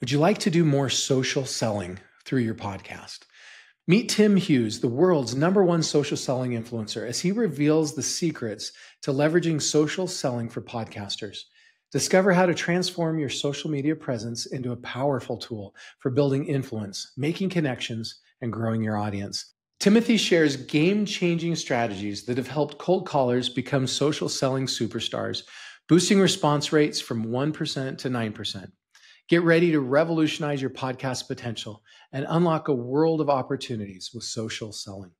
Would you like to do more social selling through your podcast? Meet Tim Hughes, the world's #1 social selling influencer, as he reveals the secrets to leveraging social selling for podcasters. Discover how to transform your social media presence into a powerful tool for building influence, making connections, and growing your audience. Timothy shares game-changing strategies that have helped cold callers become social selling superstars, boosting response rates from 1% to 9%. Get ready to revolutionize your podcast potential and unlock a world of opportunities with social selling.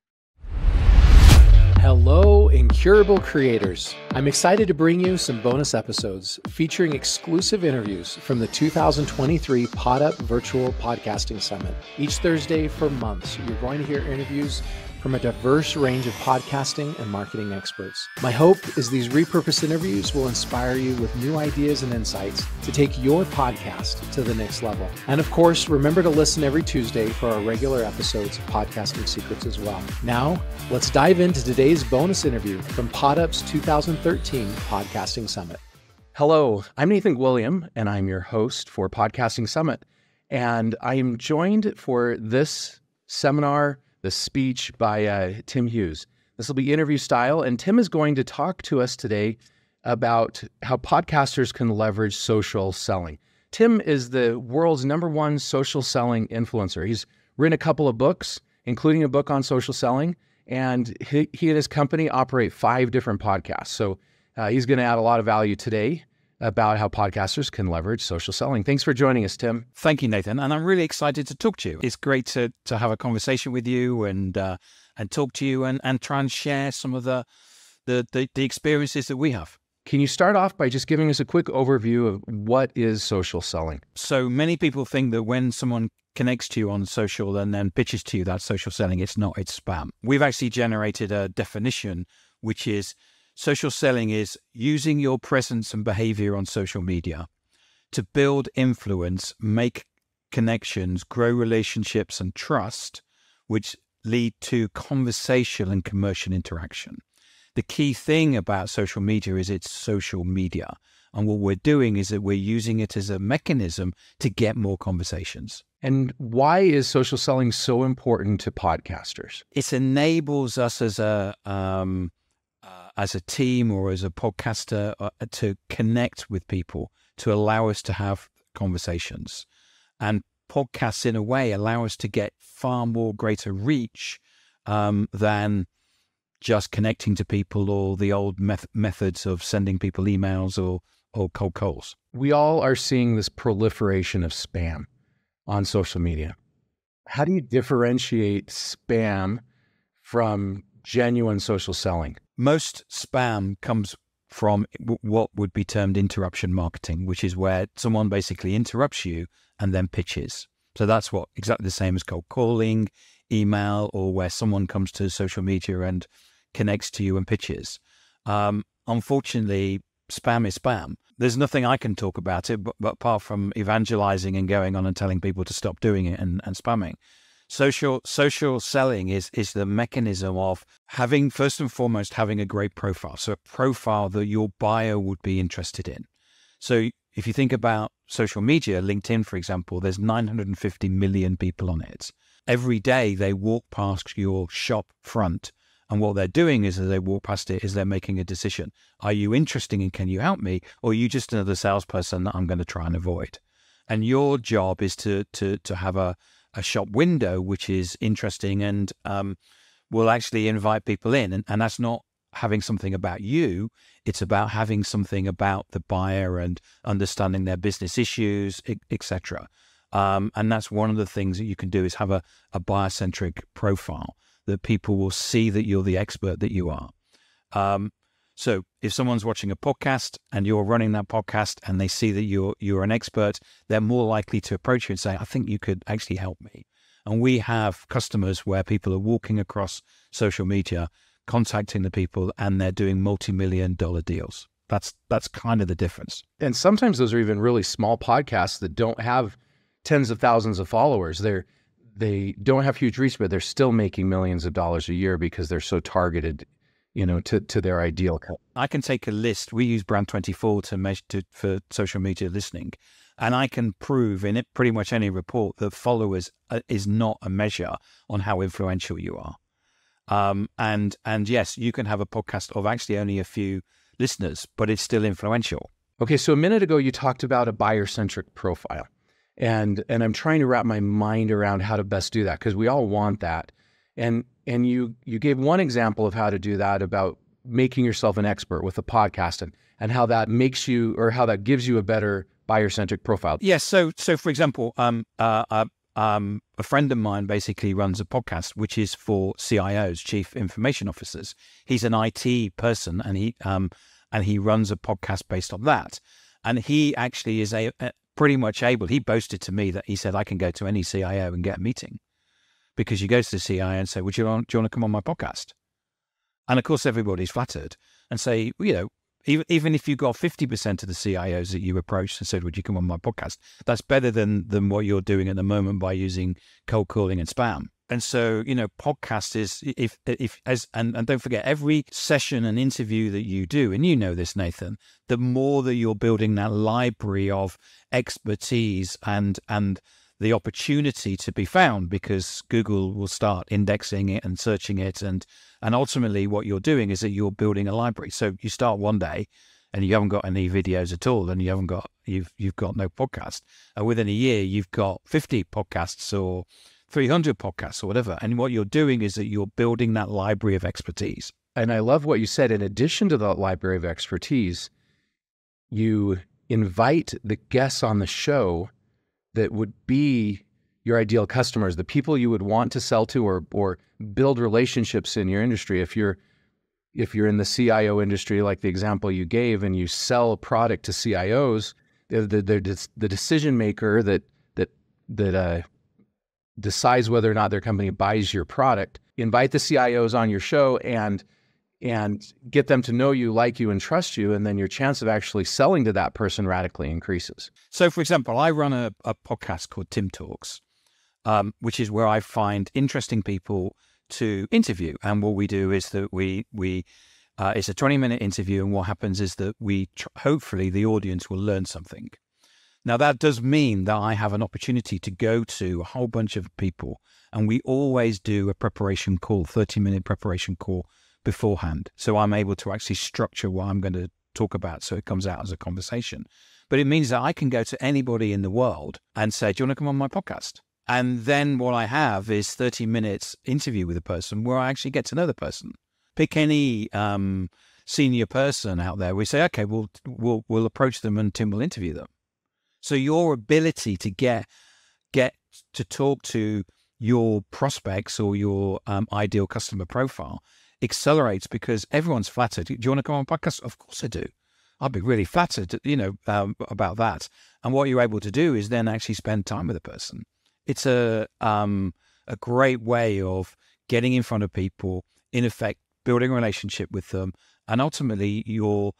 Hello, incurable creators. I'm excited to bring you some bonus episodes featuring exclusive interviews from the 2023 PodUp Virtual Podcasting Summit. Each Thursday for months, you're going to hear interviews from a diverse range of podcasting and marketing experts. My hope is these repurposed interviews will inspire you with new ideas and insights to take your podcast to the next level. And of course, remember to listen every Tuesday for our regular episodes of Podcasting Secrets as well. Now, let's dive into today's bonus interview from PodUp's 2013 Podcasting Summit. Hello, I'm Nathan William, and I'm your host for Podcasting Summit. And I am joined for this seminar, the speech by Tim Hughes. This will be interview style, and Tim is going to talk to us today about how podcasters can leverage social selling. Tim is the world's #1 social selling influencer. He's written a couple of books, including a book on social selling, and he and his company operate 5 different podcasts. So he's going to add a lot of value today about how podcasters can leverage social selling. Thanks for joining us, Tim. Thank you, Nathan. And I'm really excited to talk to you. It's great to have a conversation with you and talk to you and try and share some of the experiences that we have. Can you start off by just giving us a quick overview of what is social selling? So many people think that when someone connects to you on social and then pitches to you, that's social selling. It's not, it's spam. We've actually generated a definition, which is social selling is using your presence and behavior on social media to build influence, make connections, grow relationships and trust, which lead to conversational and commercial interaction. The key thing about social media is it's social media. And what we're doing is that we're using it as a mechanism to get more conversations. And why is social selling so important to podcasters? It enables us as a team or as a podcaster to connect with people, to allow us to have conversations. And podcasts, in a way, allow us to get far more greater reach than just connecting to people or the old methods of sending people emails or cold calls. We all are seeing this proliferation of spam on social media. How do you differentiate spam from genuine social selling? Most spam comes from what would be termed interruption marketing, which is where someone basically interrupts you and then pitches. So that's exactly the same as cold calling, email, or where someone comes to social media and connects to you and pitches. Unfortunately, spam is spam. There's nothing I can talk about it, but apart from evangelizing and going on and telling people to stop doing it and spamming. Social selling is the mechanism of having, first and foremost, having a great profile. So a profile that your buyer would be interested in. So if you think about social media, LinkedIn, for example, there's 950 million people on it. Every day they walk past your shop front, and what they're doing is, as they walk past it, is they're making a decision. Are you interested and can you help me? Or are you just another salesperson that I'm going to try and avoid? And your job is to have a shop window which is interesting and will actually invite people in. And that's not having something about you. It's about having something about the buyer and understanding their business issues, etc. And that's one of the things that you can do is have a buyer-centric profile that people will see that you're the expert that you are. So if someone's watching a podcast and you're running that podcast and they see that you're an expert, they're more likely to approach you and say, I think you could actually help me. And we have customers where people are walking across social media, contacting the people, and they're doing multi-million-dollar deals. That's kind of the difference. And sometimes those are even really small podcasts that don't have tens of thousands of followers. They don't have huge reach, but they're still making millions of dollars a year because they're so targeted, to their ideal. I can take a list. We use Brand24 to measure for social media listening. And I can prove in it pretty much any report that followers is not a measure on how influential you are. And yes, you can have a podcast of actually only a few listeners, but it's still influential. Okay, so a minute ago you talked about a buyer-centric profile, and I'm trying to wrap my mind around how to best do that, because we all want that. And you gave one example of how to do that, about making yourself an expert with a podcast, and how that makes you, or how that gives you a better buyer-centric profile. Yes. So for example, a friend of mine basically runs a podcast which is for CIOs, chief information officers. He's an IT person, and he runs a podcast based on that. And he actually is pretty much able. He boasted to me that he said, I can go to any CIO and get a meeting, because you go to the CIO and say, do you want to come on my podcast? And of course, everybody's flattered and say, even if you got 50% of the CIOs that you approached and said, would you come on my podcast? That's better than what you're doing at the moment by using cold calling and spam. And so, podcast is, and don't forget, every session and interview that you do, and you know this, Nathan, the more that you're building that library of expertise and the opportunity to be found, because Google will start indexing it and searching it. And ultimately what you're doing is that you're building a library. So you start one day and you haven't got any videos at all, and you've got no podcast. And within a year, you've got 50 podcasts or 300 podcasts or whatever. And what you're doing is that you're building that library of expertise. And I love what you said. In addition to the library of expertise, you invite the guests on the show that would be your ideal customers, the people you would want to sell to, or build relationships in your industry. If you're in the CIO industry, like the example you gave, and you sell a product to CIOs, the decision maker that decides whether or not their company buys your product, invite the CIOs on your show and get them to know you, like you, and trust you, and then your chance of actually selling to that person radically increases. So, for example, I run a podcast called Tim Talks, which is where I find interesting people to interview. And what we do is that it's a 20-minute interview, and what happens is that hopefully the audience will learn something. Now, that does mean that I have an opportunity to go to a whole bunch of people, and we always do a preparation call, 30-minute preparation call beforehand. So I'm able to actually structure what I'm going to talk about so it comes out as a conversation. But it means that I can go to anybody in the world and say, do you want to come on my podcast? And then what I have is 30 minutes interview with a person where I actually get to know the person. Pick any senior person out there. We say, okay, we'll approach them and Tim will interview them. So your ability to get to talk to your prospects or your ideal customer profile accelerates, because everyone's flattered. Do you want to come on a podcast? Of course I do. I'd be really flattered, about that. And what you're able to do is then actually spend time with a person. It's a great way of getting in front of people, in effect, building a relationship with them. And ultimately you're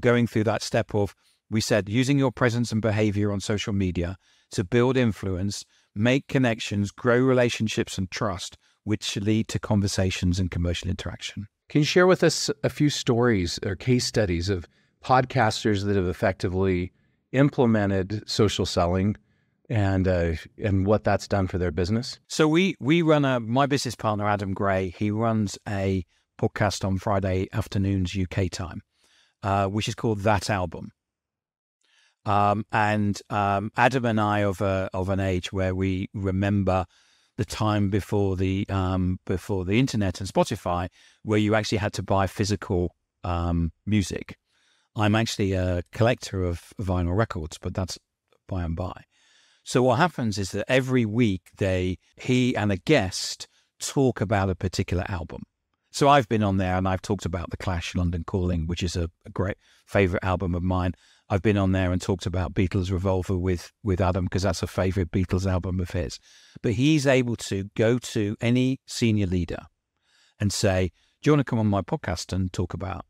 going through that step of, we said, using your presence and behavior on social media to build influence, make connections, grow relationships and trust, which lead to conversations and commercial interaction. Can you share with us a few stories or case studies of podcasters that have effectively implemented social selling and what that's done for their business? So we run my business partner, Adam Gray, he runs a podcast on Friday afternoons UK time, which is called That Album. And Adam and I of an age where we remember the time before the internet and Spotify, where you actually had to buy physical music. I'm actually a collector of vinyl records, but that's by and by. So what happens is that every week he and a guest talk about a particular album. So I've been on there and I've talked about The Clash, London Calling, which is a great favorite album of mine. I've been on there and talked about Beatles Revolver with Adam, because that's a favorite Beatles album of his. But he's able to go to any senior leader and say, do you want to come on my podcast and talk about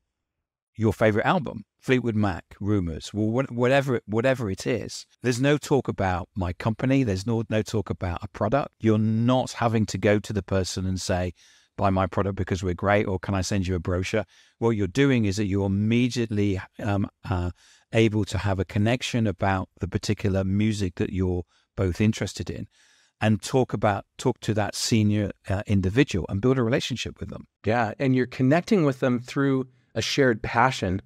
your favorite album? Fleetwood Mac, Rumours, well, whatever it is. There's no talk about my company. There's no talk about a product. You're not having to go to the person and say, buy my product because we're great, or can I send you a brochure? What you're doing is that you're immediately able to have a connection about the particular music that you're both interested in, and talk to that senior individual and build a relationship with them. Yeah, and you're connecting with them through a shared passion,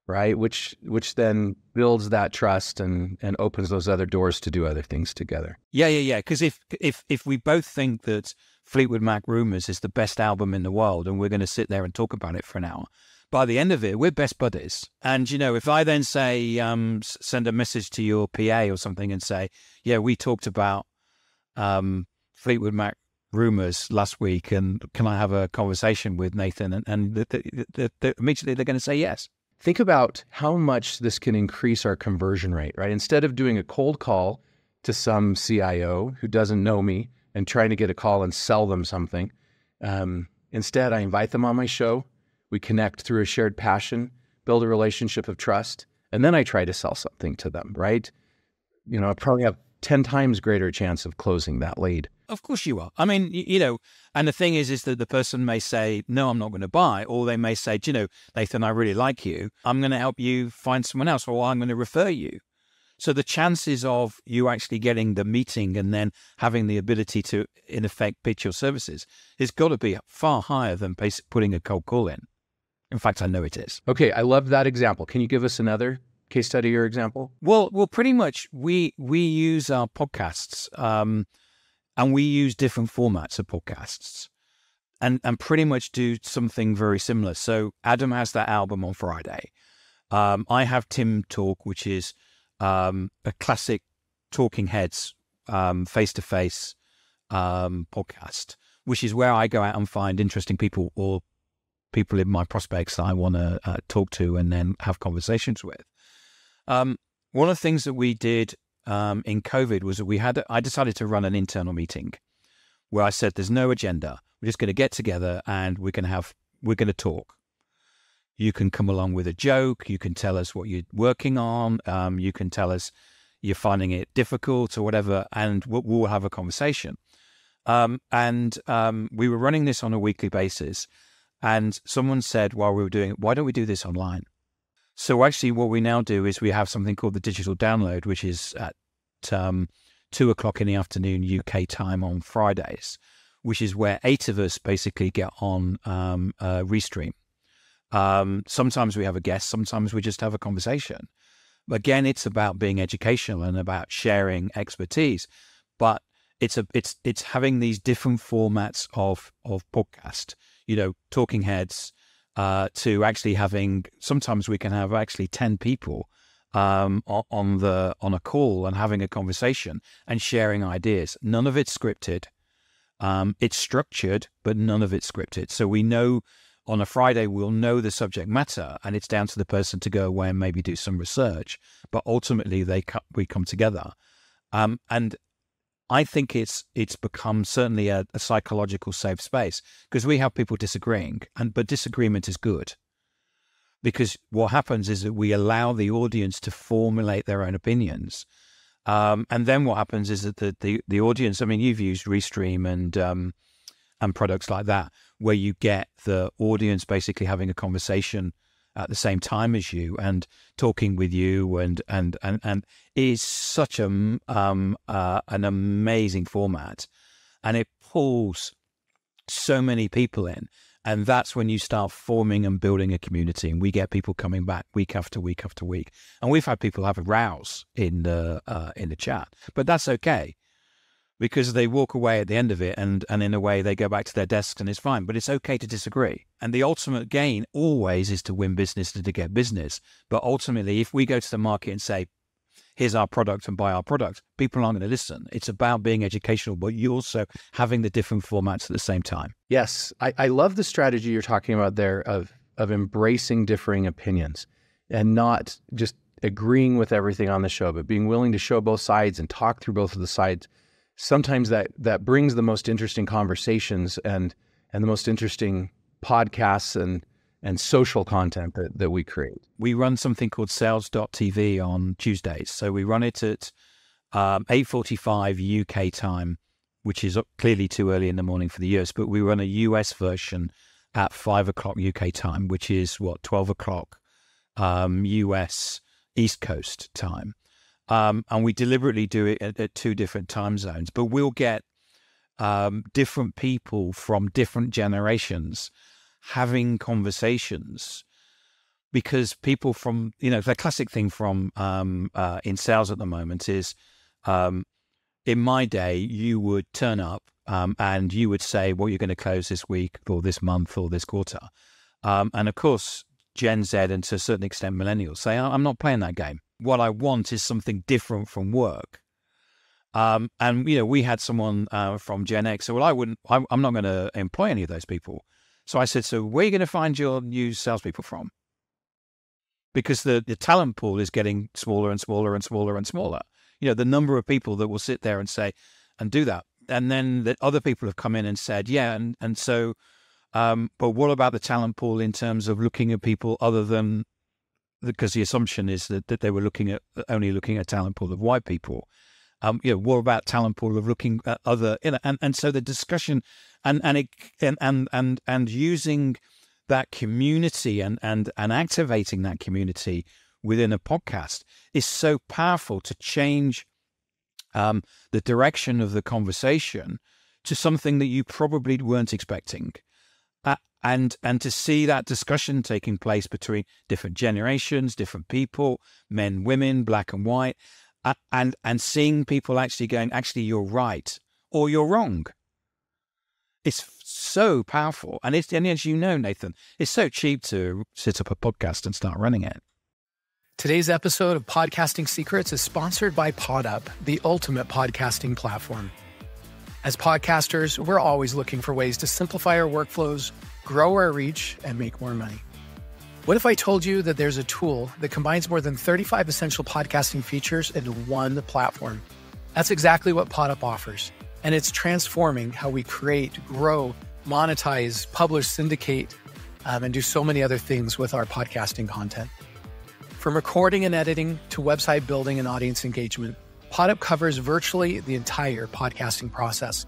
right? Which then builds that trust and opens those other doors to do other things together. Yeah. Because if we both think that Fleetwood Mac Rumours is the best album in the world, and we're going to sit there and talk about it for an hour, by the end of it, we're best buddies. And, if I then say, send a message to your PA or something and say, yeah, we talked about Fleetwood Mac Rumours last week, and can I have a conversation with Nathan? And immediately they're going to say yes. Think about how much this can increase our conversion rate, right? Instead of doing a cold call to some CIO who doesn't know me and trying to get a call and sell them something, instead I invite them on my show. We connect through a shared passion, build a relationship of trust, and then I try to sell something to them, right? I probably have 10 times greater chance of closing that lead. Of course you are. I mean, and the thing is that the person may say, no, I'm not going to buy, or they may say, Nathan, I really like you. I'm going to help you find someone else, or I'm going to refer you. So the chances of you actually getting the meeting and then having the ability to, in effect, pitch your services has got to be far higher than putting a cold call in. In fact, I know it is. Okay, I love that example. Can you give us another case study or example? Well, pretty much we use our podcasts, and we use different formats of podcasts, and pretty much do something very similar. So Adam has that album on Friday. I have Tim Talk, which is a classic Talking Heads face-to-face podcast, which is where I go out and find interesting people or people in my prospects that I want to talk to and then have conversations with. One of the things that we did in COVID was that I decided to run an internal meeting where I said, there's no agenda. We're just going to get together and we're going to talk. You can come along with a joke. You can tell us what you're working on. You can tell us you're finding it difficult or whatever, and we'll have a conversation. And we were running this on a weekly basis. And someone said while we were doing it, why don't we do this online? So actually what we now do is we have something called the digital download, which is at 2:00 in the afternoon UK time on Fridays, which is where 8 of us basically get on Restream. Sometimes we have a guest, sometimes we just have a conversation. Again, it's about being educational and about sharing expertise, but it's having these different formats of podcast, Talking Heads, to actually having, sometimes we can have actually 10 people on a call and having a conversation and sharing ideas. None of it's scripted. It's structured, but none of it's scripted. So we know on a Friday, we'll know the subject matter, and it's down to the person to go away and maybe do some research. But ultimately, we come together. And I think it's become certainly a psychological safe space, because we have people disagreeing, but disagreement is good, because what happens is that we allow the audience to formulate their own opinions. And then what happens is that the audience, I mean, you've used Restream and products like that, where you get the audience basically having a conversation at the same time as you and talking with you, and is such an amazing format, and it pulls so many people in, and that's when you start forming and building a community, and we get people coming back week after week after week, and we've had people have a rouse in the chat, but that's okay, because they walk away at the end of it, and in a way they go back to their desks and it's fine. But it's okay to disagree. And the ultimate gain always is to win business and to get business. But ultimately, if we go to the market and say, here's our product and buy our product, people aren't going to listen. It's about being educational, but you also having the different formats at the same time. Yes, I love the strategy you're talking about there of embracing differing opinions and not just agreeing with everything on the show, but being willing to show both sides and talk through both of the sides. Sometimes that brings the most interesting conversations and the most interesting podcasts and social content that we create. We run something called sales.tv on Tuesdays. So we run it at 8:45 UK time, which is clearly too early in the morning for the US, but we run a US version at 5 o'clock UK time, which is 12 o'clock US East Coast time. And we deliberately do it at 2 different time zones, but we'll get different people from different generations having conversations, because people from, the classic thing from in sales at the moment is, in my day, you would turn up and you would say what you're going to close this week or this month or this quarter. And of course, Gen Z and to a certain extent millennials say, I'm not playing that game. What I want is something different from work. And, we had someone from Gen X. So, I'm not going to employ any of those people. So I said, so where are you going to find your new salespeople from? Because the talent pool is getting smaller and smaller and smaller and smaller. The number of people that will sit there and say, and do that. And then the other people have come in and said, yeah. And so, but what about the talent pool in terms of looking at people other than, because the assumption is that they were only looking at talent pool of white people. What about talent pool of looking at other, and so the discussion and using that community and activating that community within a podcast is so powerful to change the direction of the conversation to something that you probably weren't expecting. And to see that discussion taking place between different generations, different people, men, women, black and white, and seeing people actually going, actually, you're right or you're wrong. It's so powerful. And as you know, Nathan, it's so cheap to set up a podcast and start running it. Today's episode of Podcasting Secrets is sponsored by PodUp, the ultimate podcasting platform. As podcasters, we're always looking for ways to simplify our workflows, grow our reach, and make more money. What if I told you that there's a tool that combines more than 35 essential podcasting features into one platform? That's exactly what PodUp offers, and it's transforming how we create, grow, monetize, publish, syndicate, and do so many other things with our podcasting content. From recording and editing to website building and audience engagement, PodUp covers virtually the entire podcasting process.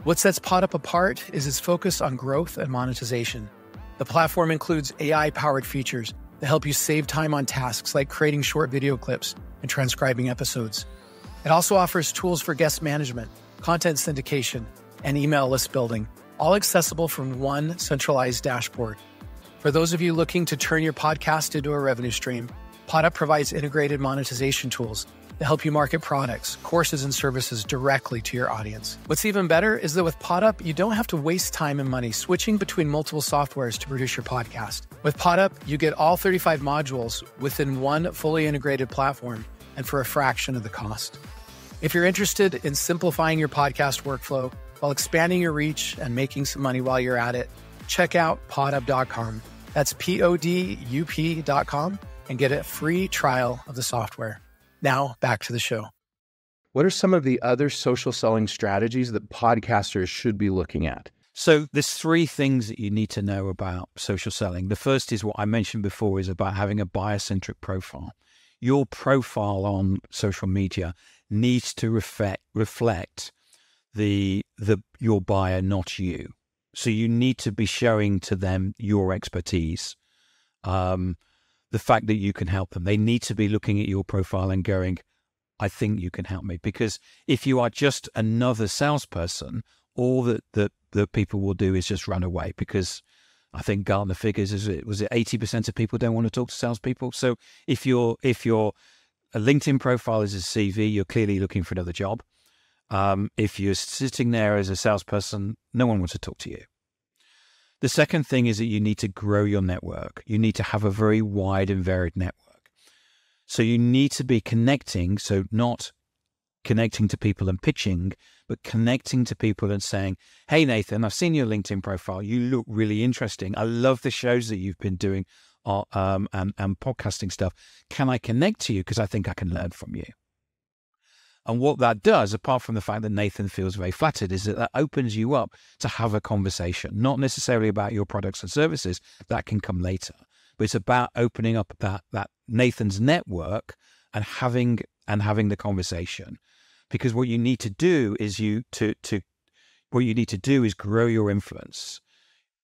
What sets PodUp apart is its focus on growth and monetization. The platform includes AI-powered features that help you save time on tasks like creating short video clips and transcribing episodes. It also offers tools for guest management, content syndication, and email list building, all accessible from one centralized dashboard. For those of you looking to turn your podcast into a revenue stream, PodUp provides integrated monetization tools that help you market products, courses, and services directly to your audience. What's even better is that with PodUp, you don't have to waste time and money switching between multiple softwares to produce your podcast. With PodUp, you get all 35 modules within one fully integrated platform and for a fraction of the cost. If you're interested in simplifying your podcast workflow while expanding your reach and making some money while you're at it, check out podup.com. That's PODUP.com and get a free trial of the software. Now, back to the show. What are some of the other social selling strategies that podcasters should be looking at? So there's 3 things that you need to know about social selling. The first is what I mentioned before, is about having a buyer-centric profile. Your profile on social media needs to reflect your buyer, not you. So you need to be showing to them your expertise, the fact that you can help them. They need to be looking at your profile and going, I think you can help me. Because if you are just another salesperson, all that people will do is just run away. Because I think Gartner figures, was it 80% of people don't want to talk to salespeople? So if your a LinkedIn profile is a CV, you're clearly looking for another job. If you're sitting there as a salesperson, no one wants to talk to you. The second thing is that you need to grow your network. You need to have a very wide and varied network. So you need to be connecting, so not connecting to people and pitching, but connecting to people and saying, hey, Nathan, I've seen your LinkedIn profile. You look really interesting. I love the shows that you've been doing and podcasting stuff. Can I connect to you? Because I think I can learn from you. And what that does, apart from the fact that Nathan feels very flattered, is that opens you up to have a conversation, not necessarily about your products and services. That can come later. But it's about opening up that Nathan's network and having the conversation. Because what you need to do is grow your influence.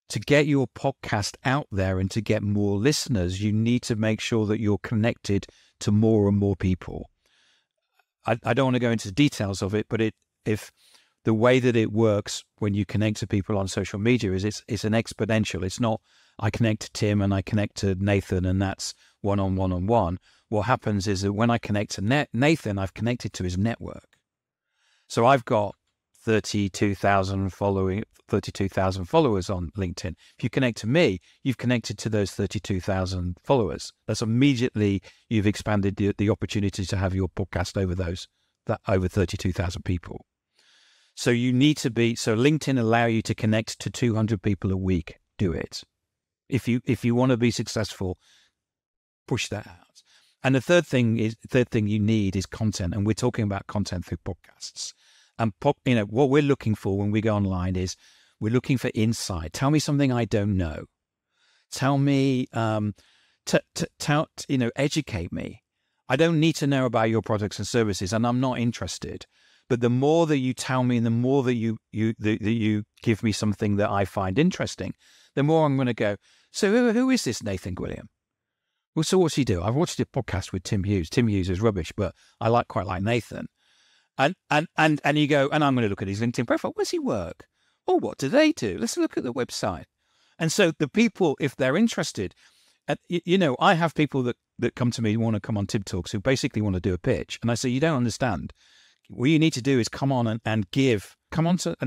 to get your podcast out there and to get more listeners, you need to make sure that you're connected to more and more people. I don't want to go into the details of it, but if the way that it works when you connect to people on social media is it's an exponential. It's not I connect to Tim and I connect to Nathan and that's one-on-one. What happens is that when I connect to Nathan, I've connected to his network. So I've got 32,000 followers on LinkedIn. If you connect to me, you've connected to those 32,000 followers. That's immediately you've expanded the opportunity to have your podcast over 32,000 people. So you need to so LinkedIn allow you to connect to 200 people a week. Do it. If you want to be successful, push that out. And the third thing you need is content. And we're talking about content through podcasts. And what we're looking for when we go online is we're looking for insight. Tell me something I don't know. Tell me, educate me. I don't need to know about your products and services, and I'm not interested. But the more that you tell me, and the more that you give me something that I find interesting, the more I'm going to go, so who is this Nathan Gwilliam? Well, so what's he do? I've watched a podcast with Tim Hughes. Tim Hughes is rubbish, but I quite like Nathan. And you go, and I'm going to look at his LinkedIn profile. Where's he work? Oh, what do they do? Let's look at the website. And so the people, if they're interested, I have people that come to me who want to come on Tib Talks who basically want to do a pitch. And I say, you don't understand. What you need to do is come on and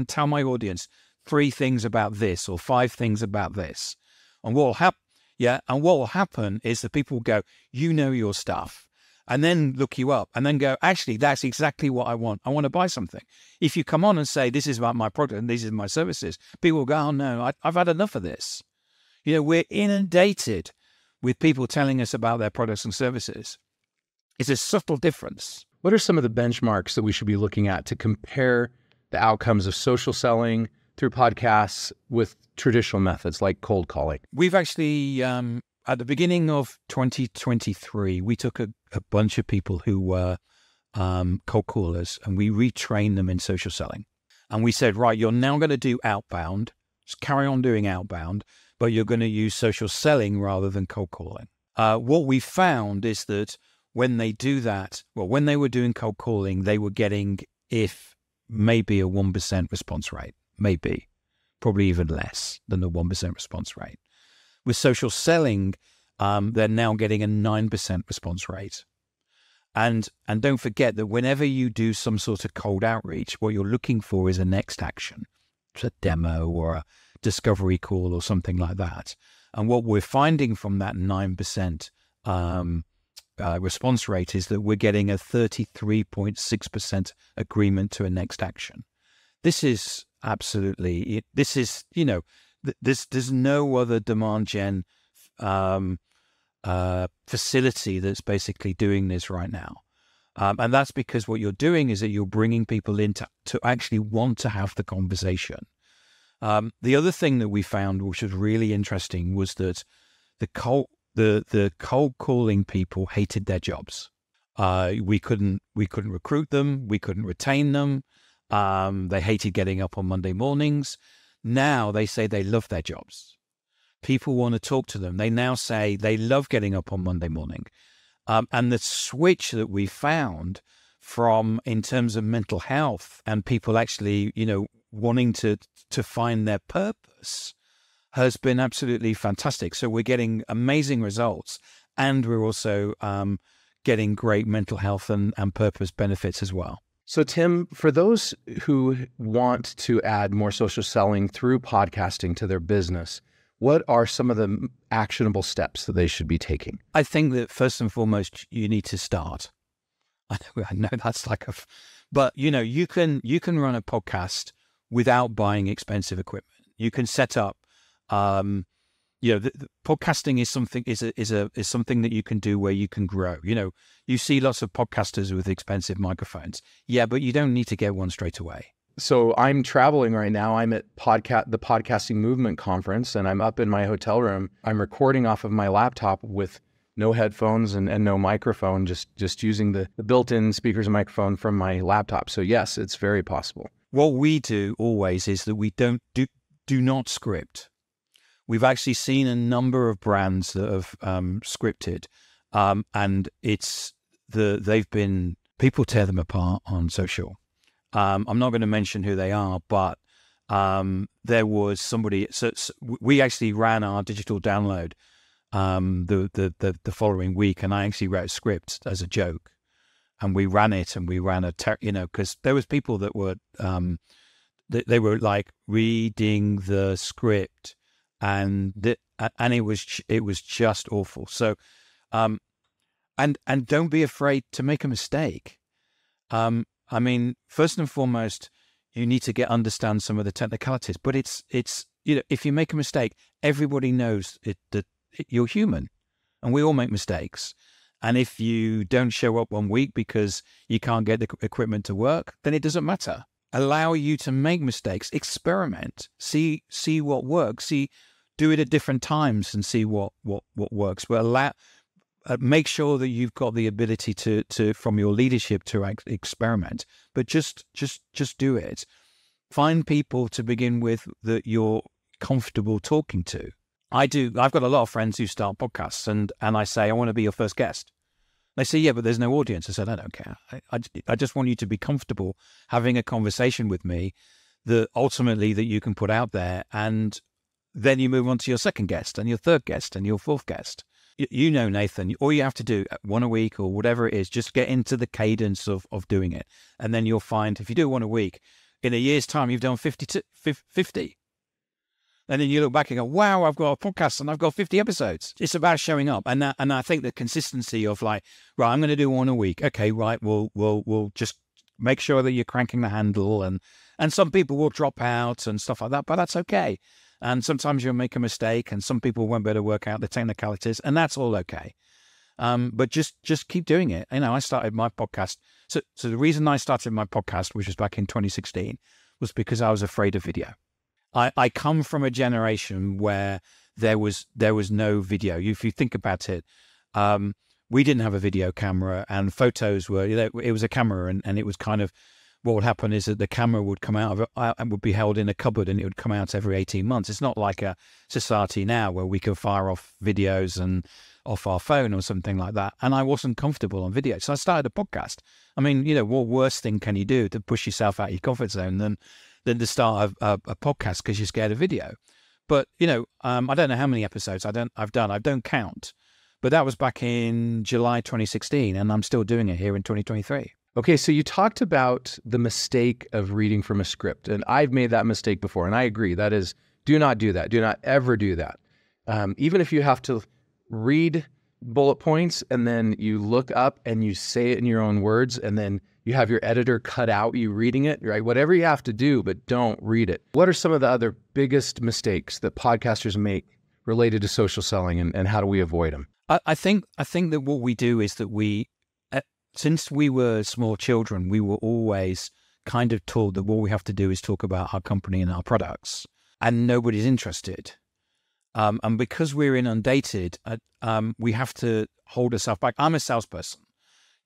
tell my audience 3 things about this or 5 things about this. And what will happen is that people will go, you know your stuff. And then look you up and then go, actually, that's exactly what I want. I want to buy something. If you come on and say, this is about my product and these are my services, people will go, oh no, I've had enough of this. We're inundated with people telling us about their products and services. It's a subtle difference. What are some of the benchmarks that we should be looking at to compare the outcomes of social selling through podcasts with traditional methods like cold calling? We've actually, at the beginning of 2023, we took a bunch of people who were cold callers and we retrained them in social selling. And we said, right, you're now going to do outbound. Just carry on doing outbound, but you're going to use social selling rather than cold calling. What we found is that when they do that, when they were doing cold calling, they were getting, maybe a 1% response rate, probably even less than the 1% response rate. With social selling, they're now getting a 9% response rate. And don't forget that whenever you do some sort of cold outreach, what you're looking for is a next action. It's a demo or a discovery call or something like that. And what we're finding from that 9% response rate is that we're getting a 33.6% agreement to a next action. This is absolutely, there's no other demand gen facility that's basically doing this right now. And that's because what you're doing is that you're bringing people in to actually want to have the conversation. The other thing that we found, which was really interesting, was that the cold calling people hated their jobs. We couldn't recruit them. We couldn't retain them. They hated getting up on Monday mornings. Now they say they love their jobs. People want to talk to them. They now say they love getting up on Monday morning. And the switch that we found from in terms of mental health and people actually, wanting to find their purpose has been absolutely fantastic. So we're getting amazing results and we're also getting great mental health and purpose benefits as well. So Tim, for those who want to add more social selling through podcasting to their business, what are some of the actionable steps that they should be taking? I think that first and foremost, you need to start. I know that's but you can run a podcast without buying expensive equipment. You can set up, the podcasting is something that you can do where you can grow. You see lots of podcasters with expensive microphones. Yeah, but you don't need to get one straight away. So I'm traveling right now. I'm at the Podcasting Movement Conference, and I'm up in my hotel room. I'm recording off of my laptop with no headphones and no microphone, just using the built-in speakers and microphone from my laptop. So yes, it's very possible. What we do always is that we do not script. We've actually seen a number of brands that have scripted, and people tear them apart on social. I'm not going to mention who they are, but there was somebody. So we actually ran our digital download the following week, and I actually wrote a script as a joke, and we ran it, and we ran because there was people that were they were like reading the script, and it was just awful. So, and don't be afraid to make a mistake. I mean, first and foremost, you need to understand some of the technicalities. But it's if you make a mistake, everybody knows that you're human, and we all make mistakes. And if you don't show up 1 week because you can't get the equipment to work, then it doesn't matter. Allow you to make mistakes, experiment, see what works, do it at different times and see what works. But make sure that you've got the ability to from your leadership to experiment. But just do it. Find people to begin with that you're comfortable talking to. I've got a lot of friends who start podcasts, and I say, I want to be your first guest. They say, yeah, but there's no audience. I said, I don't care. I just want you to be comfortable having a conversation with me that ultimately that you can put out there. And then you move on to your second guest and your third guest and your fourth guest. You know, Nathan, all you have to do, one a week or whatever it is, just get into the cadence of doing it. And then you'll find, if you do one a week, in a year's time, you've done 50. And then you look back and go, wow, I've got a podcast and I've got 50 episodes. It's about showing up. And I think the consistency of like, right, I'm going to do one a week. Okay, right, we'll just make sure that you're cranking the handle. And some people will drop out and stuff like that, but that's okay. And sometimes you'll make a mistake and some people won't be able to work out the technicalities, and that's all okay. But just keep doing it. You know, I started my podcast. So the reason I started my podcast, which was back in 2016, was because I was afraid of video. I come from a generation where there was no video. If you think about it, we didn't have a video camera, and photos were, it was a camera, and it was kind of, what would happen is that the camera would come out of it and would be held in a cupboard, and it would come out every 18 months. It's not like a society now where we can fire off videos and off our phone or something like that. And I wasn't comfortable on video. So I started a podcast. I mean, what worse thing can you do to push yourself out of your comfort zone than to start a podcast because you're scared of video? But, I don't know how many episodes I don't count. But that was back in July 2016, and I'm still doing it here in 2023. Okay, so you talked about the mistake of reading from a script, and I've made that mistake before, and I agree. That is, do not do that. Do not ever do that. Even if you have to read bullet points and then you look up and you say it in your own words, and then you have your editor cut out you reading it, right? Whatever you have to do, but don't read it. What are some of the other biggest mistakes that podcasters make related to social selling, and how do we avoid them? I think that what we do is that since we were small children, we were always kind of told that what we have to do is talk about our company and our products, and nobody's interested. And because we're inundated, we have to hold ourselves back. I'm a salesperson.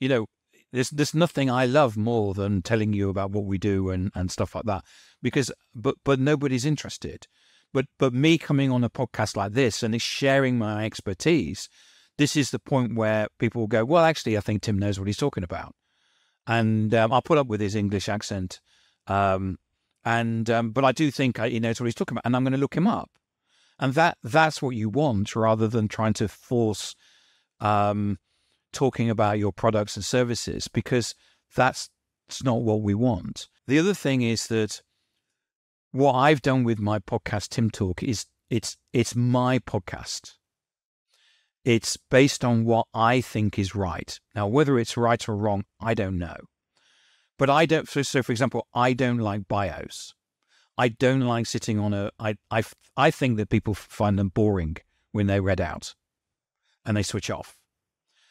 There's nothing I love more than telling you about what we do and stuff like that, but nobody's interested. But me coming on a podcast like this and sharing my expertise, this is the point where people will go, well, actually, I think Tim knows what he's talking about. And I'll put up with his English accent. But I do think he knows what he's talking about, and I'm going to look him up. And that's what you want, rather than trying to force talking about your products and services, because that's not what we want. The other thing is that what I've done with my podcast, Tim Talk, is it's my podcast. It's based on what I think is right. Now, whether it's right or wrong, I don't know. But I don't. So for example, I don't like bios. I don't like sitting on I think that people find them boring when they're read out, and they switch off,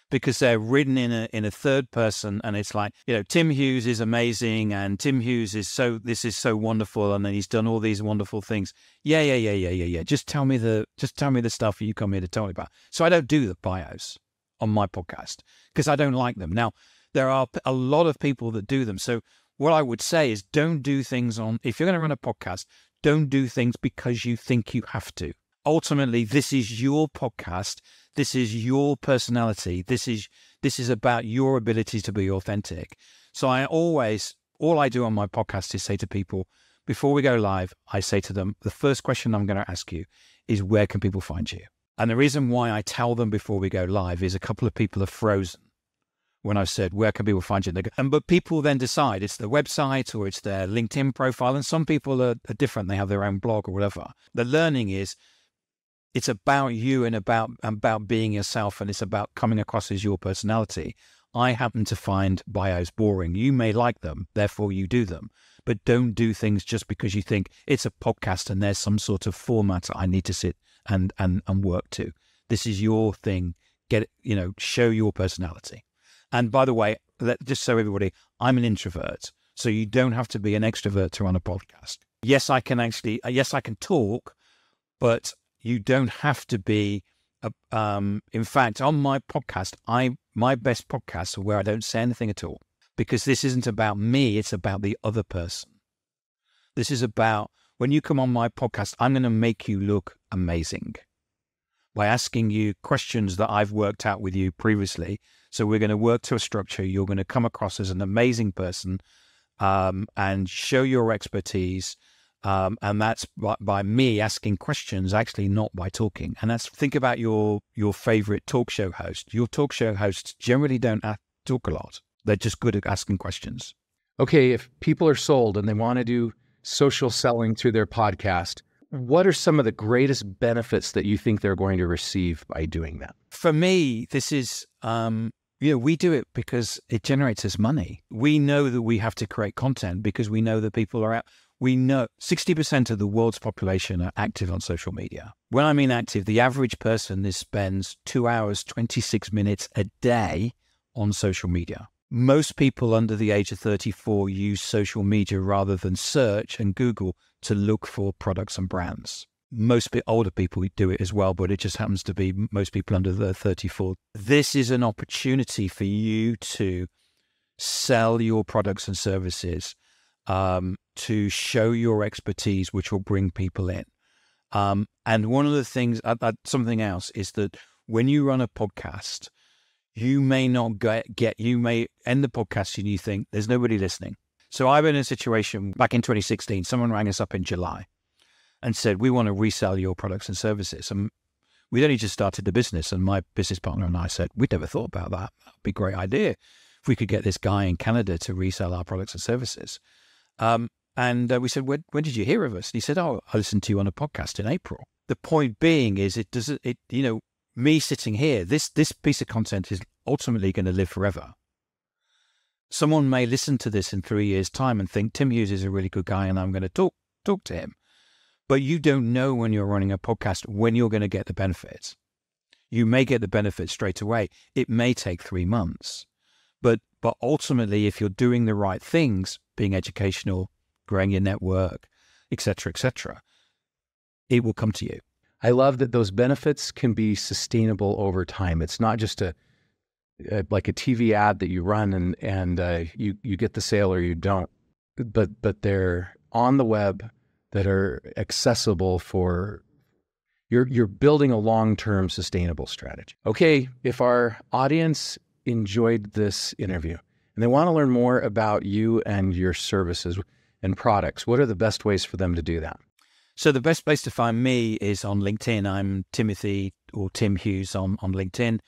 because they're written in a third person, and it's like, Tim Hughes is amazing, and Tim Hughes is so wonderful, and then he's done all these wonderful things. Yeah. Just tell me the stuff you come here to tell me about. So I don't do the bios on my podcast because I don't like them. Now, there are a lot of people that do them. So what I would say is, don't do things if you're going to run a podcast, don't do things because you think you have to. Ultimately, this is your podcast. This is your personality. This is about your ability to be authentic. So all I do on my podcast is say to people, before we go live, I say to them, the first question I'm going to ask you is, where can people find you? And the reason why I tell them before we go live is a couple of people are frozen when I said, where can people find you? But people then decide it's their website or it's their LinkedIn profile. And some people are different. They have their own blog or whatever. The learning is, it's about you and about being yourself, and it's about coming across as your personality. I happen to find bios boring. You may like them, therefore you do them. But don't do things just because you think it's a podcast and there's some sort of format I need to sit and work to. This is your thing. Show your personality. And by the way, just so everybody, I'm an introvert, so you don't have to be an extrovert to run a podcast. Yes, I can talk, but you don't have to be. In fact, on my podcast, my best podcasts are where I don't say anything at all, because this isn't about me, it's about the other person. This is about, when you come on my podcast, I'm going to make you look amazing by asking you questions that I've worked out with you previously. So we're going to work to a structure. You're going to come across as an amazing person and show your expertise. And that's by me asking questions, actually not by talking. And think about your favorite talk show host. Your talk show hosts generally don't talk a lot. They're just good at asking questions. Okay, if people are sold and they want to do social selling through their podcast, what are some of the greatest benefits that you think they're going to receive by doing that? For me, this is, we do it because it generates us money. We know that we have to create content because we know that people are out. We know 60% of the world's population are active on social media. When I mean active, the average person spends 2 hours, 26 minutes a day on social media. Most people under the age of 34 use social media rather than search and Google to look for products and brands. Most older people do it as well, but it just happens to be most people under the 34. This is an opportunity for you to sell your products and services, to show your expertise, which will bring people in. And one of the things, something else, is that when you run a podcast, you may not you may end the podcast and you think there's nobody listening. So I've been in a situation back in 2016, someone rang us up in July and said, we want to resell your products and services. And we'd only just started the business. And my business partner and I said, we'd never thought about that. That'd be a great idea if we could get this guy in Canada to resell our products and services. And we said, when did you hear of us? And he said, I listened to you on a podcast in April. The point being is, me sitting here, this piece of content is ultimately going to live forever. Someone may listen to this in 3 years' time and think Tim Hughes is a really good guy and I'm going to talk to him. But you don't know when you're running a podcast when you're going to get the benefits. You may get the benefits straight away. It may take 3 months. But ultimately, if you're doing the right things, being educational, growing your network, etc., it will come to you. I love that those benefits can be sustainable over time. It's not just like a TV ad that you run and you get the sale or you don't, but they're on the web that are accessible for you're building a long-term sustainable strategy. Okay, if our audience enjoyed this interview and they want to learn more about you and your services and products, what are the best ways for them to do that? So the best place to find me is on LinkedIn. I'm Timothy or Tim Hughes on LinkedIn.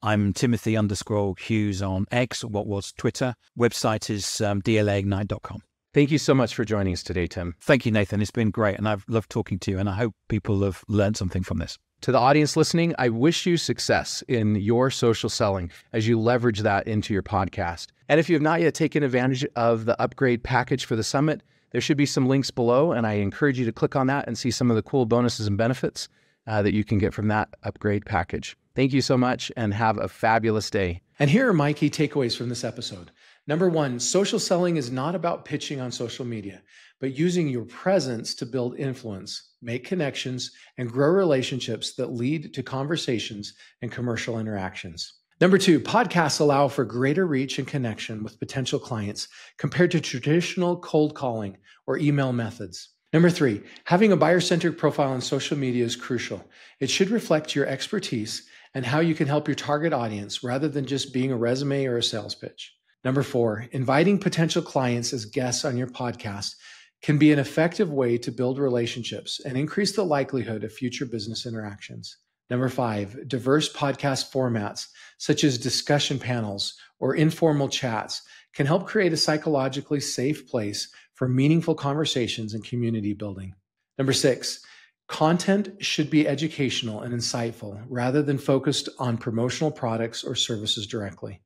I'm Timothy_Hughes on X, what was Twitter. Website is dlaignite.com. Thank you so much for joining us today, Tim. Thank you, Nathan. It's been great, and I've loved talking to you, and I hope people have learned something from this. To the audience listening, I wish you success in your social selling as you leverage that into your podcast. And if you have not yet taken advantage of the upgrade package for the summit, there should be some links below, and I encourage you to click on that and see some of the cool bonuses and benefits that you can get from that upgrade package. Thank you so much, and have a fabulous day. And here are my key takeaways from this episode. Number one, social selling is not about pitching on social media, but using your presence to build influence, make connections, and grow relationships that lead to conversations and commercial interactions. Number two, podcasts allow for greater reach and connection with potential clients compared to traditional cold calling or email methods. Number 3, having a buyer-centric profile on social media is crucial. It should reflect your expertise and how you can help your target audience rather than just being a resume or a sales pitch. Number 4, inviting potential clients as guests on your podcast can be an effective way to build relationships and increase the likelihood of future business interactions. Number 5, diverse podcast formats such as discussion panels or informal chats can help create a psychologically safe place for meaningful conversations and community building. Number 6, content should be educational and insightful rather than focused on promotional products or services directly.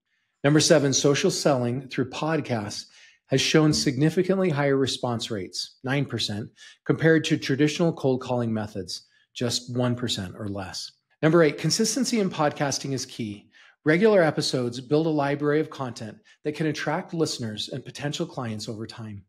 Number 7, social selling through podcasts has shown significantly higher response rates, 9%, compared to traditional cold calling methods, just 1% or less. Number 8, consistency in podcasting is key. Regular episodes build a library of content that can attract listeners and potential clients over time.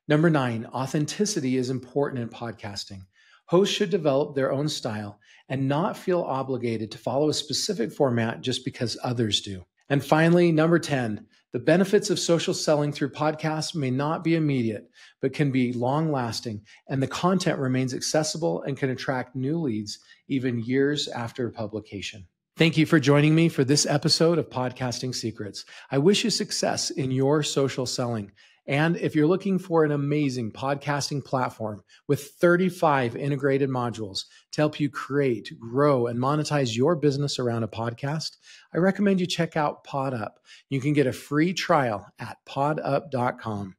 Number 9, authenticity is important in podcasting. Hosts should develop their own style and not feel obligated to follow a specific format just because others do. And finally, number 10, the benefits of social selling through podcasts may not be immediate, but can be long-lasting, and the content remains accessible and can attract new leads even years after publication. Thank you for joining me for this episode of Podcasting Secrets. I wish you success in your social selling. And if you're looking for an amazing podcasting platform with 35 integrated modules to help you create, grow, and monetize your business around a podcast, I recommend you check out PodUp. You can get a free trial at podup.com.